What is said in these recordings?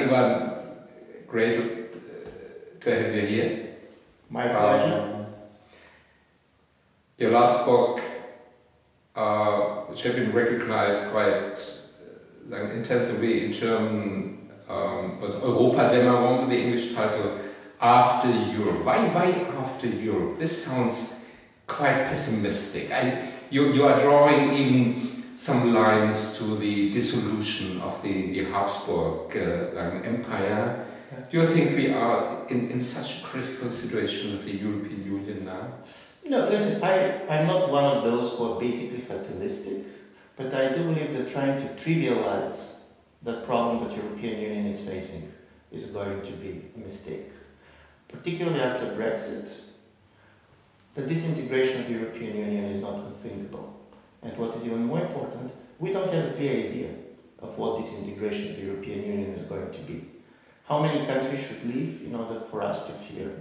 Ivan, great to have you here. My pleasure. Your last book, which has been recognized quite intensively in German, was Europadämmerung, the English title, After Europe. Why After Europe? This sounds quite pessimistic. You are drawing even some lines to the dissolution of the Habsburg Empire. Do you think we are in such a critical situation with the European Union now? No, listen, I'm not one of those who are basically fatalistic, but I do believe that trying to trivialize the problem that the European Union is facing is going to be a mistake. Particularly after Brexit, the disintegration of the European Union is not unthinkable. And what is even more important, we don't have a clear idea of what disintegration of the European Union is going to be. How many countries should leave in order for us to fear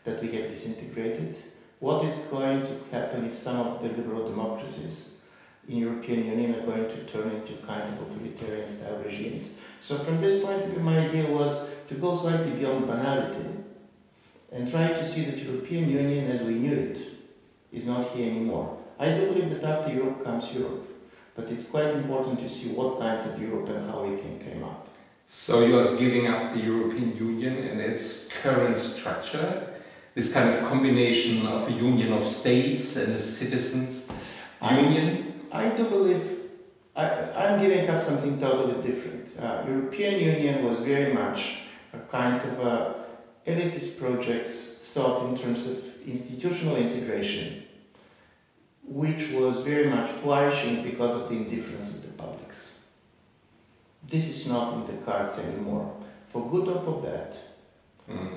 that we have disintegrated? What is going to happen if some of the liberal democracies in European Union are going to turn into kind of authoritarian style regimes? So from this point of view, my idea was to go slightly beyond banality and try to see that the European Union as we knew it is not here anymore. I do believe that after Europe comes Europe, but it's quite important to see what kind of Europe and how it came up. So you are giving up the European Union and its current structure, this kind of combination of a union of states and a citizens' union? I do believe I'm giving up something totally different. European Union was very much a kind of elitist projects thought in terms of institutional integration, which was very much flourishing because of the indifference of the publics. This is not in the cards anymore. For good or for bad,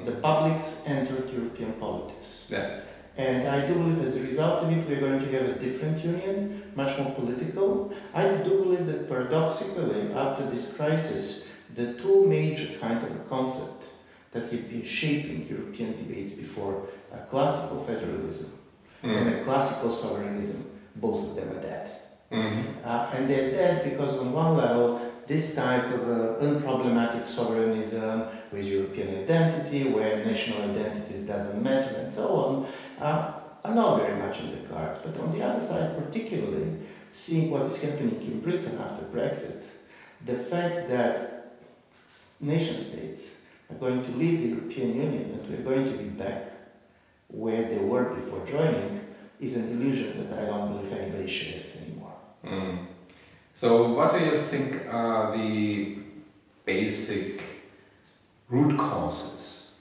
the publics entered European politics. Yeah. And I do believe as a result of it, we're going to have a different union, much more political. I do believe that paradoxically, after this crisis, the two major kind of a concept that have been shaping European debates before, a classical federalism and a classical sovereignism, both of them are dead. And they're dead because on one level, this type of unproblematic sovereignism with European identity, where national identities doesn't matter and so on, are not very much in the cards. But on the other side, particularly, seeing what is happening in Britain after Brexit, the fact that nation states are going to leave the European Union and we're going to be back where they were before joining is an illusion that I don't believe anybody shares anymore. So what do you think are the basic root causes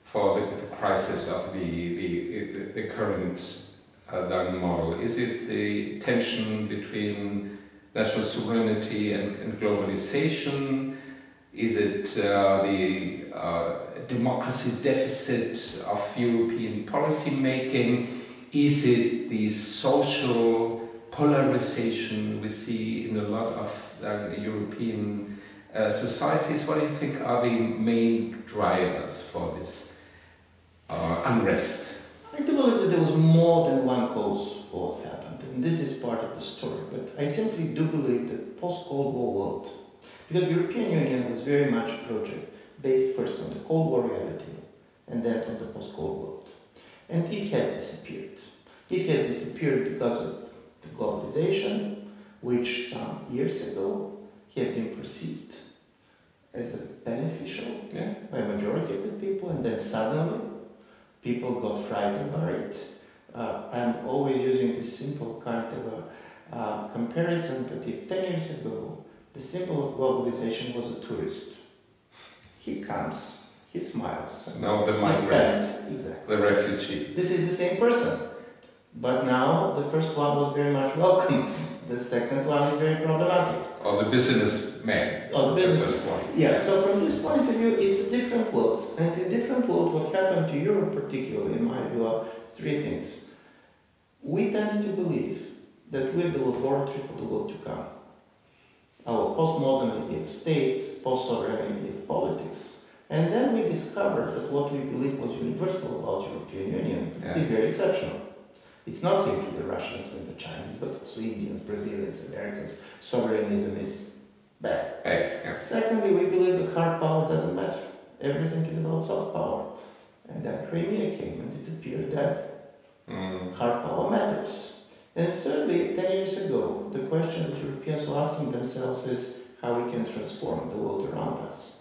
for the crisis of the current model? Is it the tension between national sovereignty and globalization? Is it the democracy deficit of European policy making? Is it the social polarization we see in a lot of European societies? What do you think are the main drivers for this unrest? I do believe that there was more than one cause for what happened, and this is part of the story. But I simply do believe that post-Cold War world, because the European Union was very much a project based first on the Cold War reality and then on the post-Cold world. And it has disappeared. It has disappeared because of the globalization, which some years ago had been perceived as a beneficial by a majority of the people, and then suddenly people got frightened by it. I'm always using this simple kind of a comparison, but if 10 years ago the symbol of globalization was a tourist, he comes, he smiles, now the migrant, exactly. The refugee. This is the same person. But now the first one was very much welcomed. The second one is very problematic. Or the businessman. Or the business one. Yeah, so from this point of view, it's a different world. And in a different world, what happened to Europe particularly, in my view, are three things. We tend to believe that we're the laboratory for the world to come. Our postmodernity of states, post-sovereignty of politics. And then we discovered that what we believed was universal about the European Union is very exceptional. It's not simply the Russians and the Chinese, but also Indians, Brazilians, Americans. Sovereignism is back. Yes. Secondly, we believe that hard power doesn't matter. Everything is about soft power. And then Crimea came and it appeared that hard power matters. And thirdly, 10 years ago, the question that Europeans were asking themselves is how we can transform the world around us.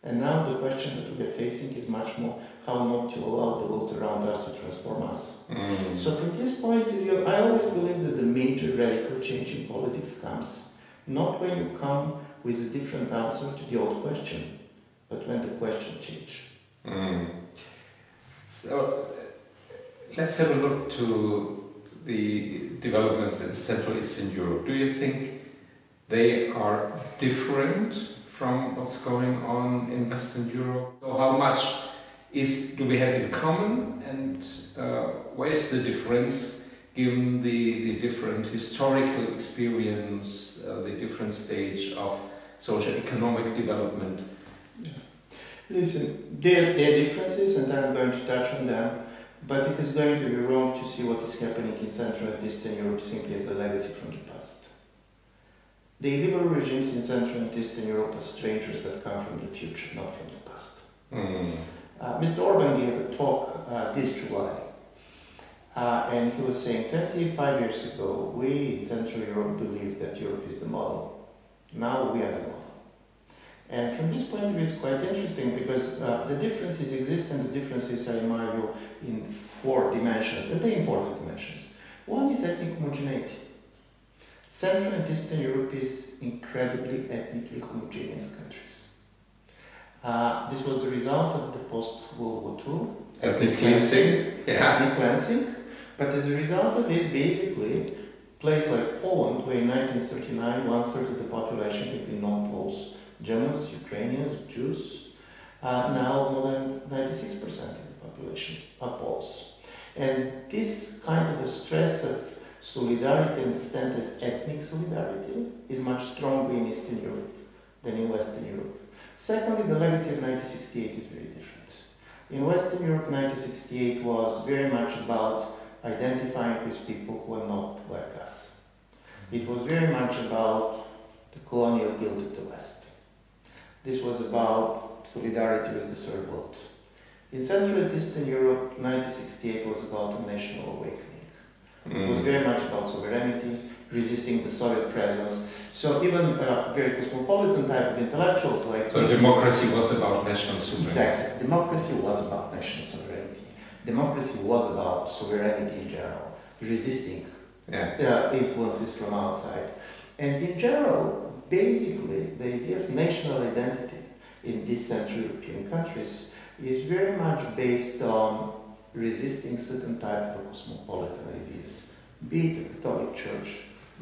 And now the question that we are facing is much more how not to allow the world around us to transform us. So from this point of view, I always believe that the major radical change in politics comes not when you come with a different answer to the old question, but when the question changes. So let's have a look to the developments in Central Eastern Europe. Do you think they are different from what's going on in Western Europe? So how much do we have in common, and where is the difference given the different historical experience, the different stage of socio-economic development? Listen, there are differences and I'm going to touch on them, but it is going to be wrong to see what is happening in Central and Eastern Europe simply as a legacy from the past. The liberal regimes in Central and Eastern Europe are strangers that come from the future, not from the past. Mr. Orban gave a talk this July, and he was saying 25 years ago, we in Central Europe believed that Europe is the model. Now we are the model. And from this point of view, it's quite interesting because the differences exist, and the differences are, in my view, in 4 dimensions, and they're important dimensions. One is ethnic homogeneity. Central and Eastern Europe is incredibly ethnically homogeneous countries. This was the result of the post-World War II. Ethnic cleansing. Ethnic cleansing. But as a result of it, basically, places like Poland, where in 1939 1/3 of the population had been non-Poles, Germans, Ukrainians, Jews, now more than 96% of the population are Poles. And this kind of a stress of solidarity, understand as ethnic solidarity, is much stronger in Eastern Europe than in Western Europe. Secondly, the legacy of 1968 is very different. In Western Europe, 1968 was very much about identifying with people who are not like us. It was very much about the colonial guilt of the West. This was about solidarity with the Third World. In Central and Eastern Europe, 1968 was about a national awakening. It was very much about sovereignty, resisting the Soviet presence. So even very cosmopolitan type of intellectuals like... So democracy was about national sovereignty. Exactly. Democracy was about national sovereignty. Democracy was about sovereignty in general, resisting influences from outside. And in general, basically, the idea of national identity in these Central European countries is very much based on resisting certain type of cosmopolitan ideas, be it the Catholic Church,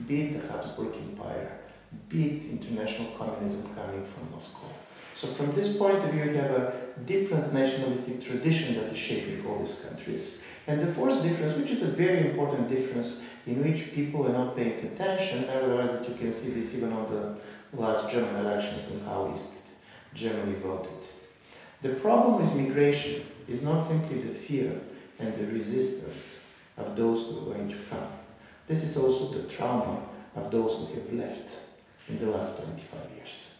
be it the Habsburg Empire, be it international communism coming from Moscow. So from this point of view, you have a different nationalistic tradition that is shaping all these countries. And the fourth difference, which is a very important difference in which people are not paying attention, otherwise that you can see this even on the last German elections and how Germany voted. The problem with migration is not simply the fear and the resistance of those who are going to come. This is also the trauma of those who have left in the last 25 years.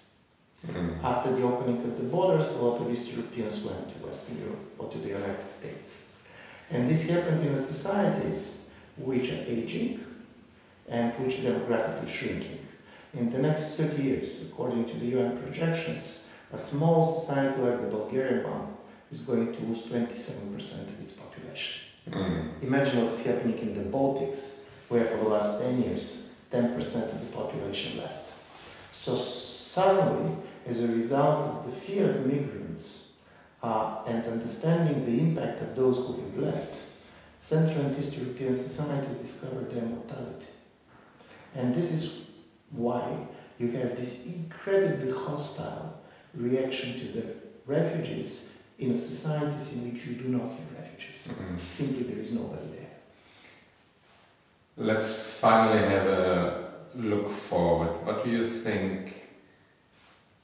After the opening of the borders, a lot of East Europeans went to Western Europe or to the United States. And this happened in the societies which are aging and which are demographically shrinking. In the next 30 years, according to the UN projections, a small society like the Bulgarian one is going to lose 27% of its population. Imagine what is happening in the Baltics, where for the last 10 years, 10% of the population left. So suddenly, as a result of the fear of migrants and understanding the impact of those who have left, Central and East European societies discovered their mortality. And this is why you have this incredibly hostile reaction to the refugees in societies in which you do not have refugees. Simply there is nobody there. Let's finally have a look forward. What do you think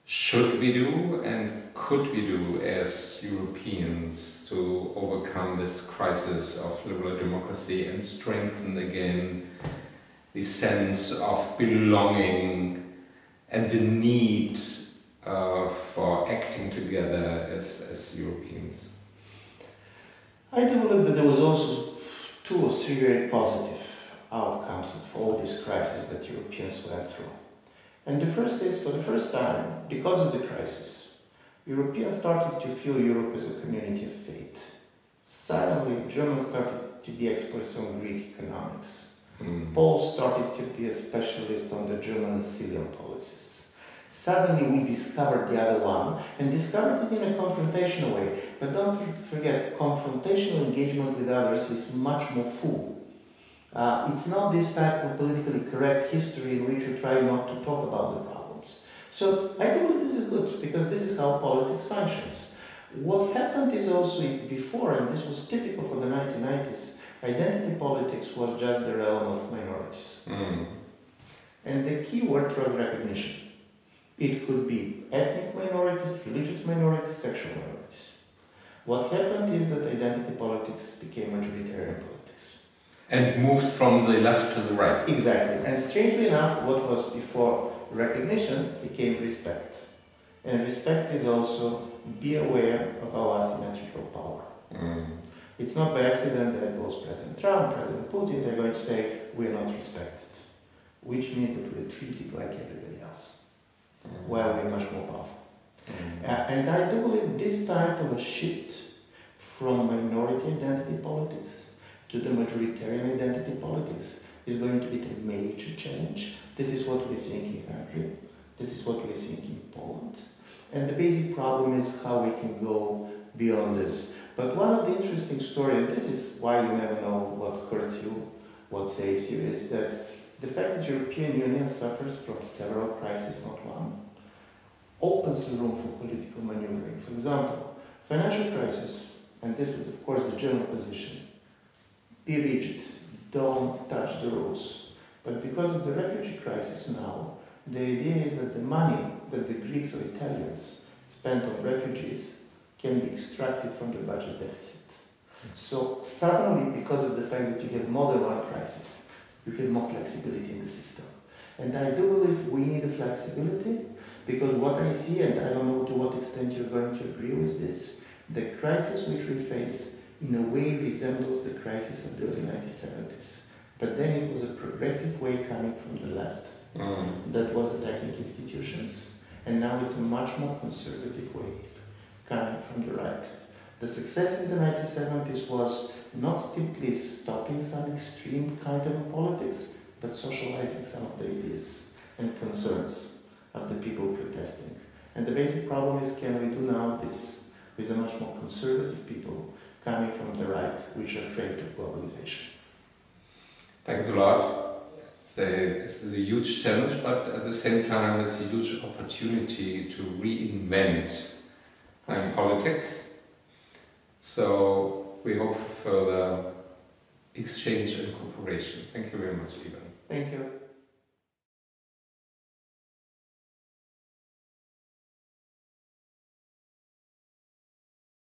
should we do and could we do as Europeans to overcome this crisis of liberal democracy and strengthen again the sense of belonging and the need for acting together as Europeans? I do believe that there was also 2 or 3 very positive outcomes of all these crises that Europeans went through. And the first is, for the first time, because of the crisis, Europeans started to feel Europe as a community of faith. Suddenly, Germans started to be experts on Greek economics. Poles started to be a specialist on the German and Sicilian policies. Suddenly we discovered the other one, and discovered it in a confrontational way. But don't forget, confrontational engagement with others is much more full. It's not this type of politically correct history in which you try not to talk about the problems. So I think this is good, because this is how politics functions. What happened is also before, and this was typical for the 1990s, identity politics was just the realm of minorities. And the key word was recognition. It could be ethnic minorities, religious minorities, sexual minorities. What happened is that identity politics became majoritarian politics. And moved from the left to the right. Exactly. And strangely enough, what was before recognition became respect. And respect is also be aware of our asymmetrical power. It's not by accident that both President Trump, President Putin, they're going to say, we're not respected. Which means that we're treated like everybody else, while we're much more powerful. And I do believe this type of a shift from minority identity politics to the majoritarian identity politics is going to be the major challenge. This is what we're seeing in Hungary. This is what we're seeing in Poland. And the basic problem is how we can go beyond this. But one of the interesting stories, and this is why you never know what hurts you, what saves you, is that the fact that the European Union suffers from several crises, not one, opens the room for political maneuvering. For example, financial crisis, and this was of course the German position, be rigid, don't touch the rules. But because of the refugee crisis now, the idea is that the money that the Greeks or Italians spent on refugees can be extracted from the budget deficit. So suddenly, because of the fact that you have more than one crisis, you have more flexibility in the system. And I do believe we need a flexibility, because what I see, and I don't know to what extent you're going to agree with this, the crisis which we face in a way resembles the crisis of the early 1970s. But then it was a progressive wave coming from the left that was attacking institutions, and now it's a much more conservative wave coming from the right. The success in the 1970s was not simply stopping some extreme kind of politics, but socializing some of the ideas and concerns of the people protesting. And the basic problem is, can we do now this with a much more conservative people coming from the right, which are afraid of globalization? Thanks a lot. This is a huge challenge, but at the same time it's a huge opportunity to reinvent politics. So we hope for further exchange and cooperation. Thank you very much, Ivan. Thank you.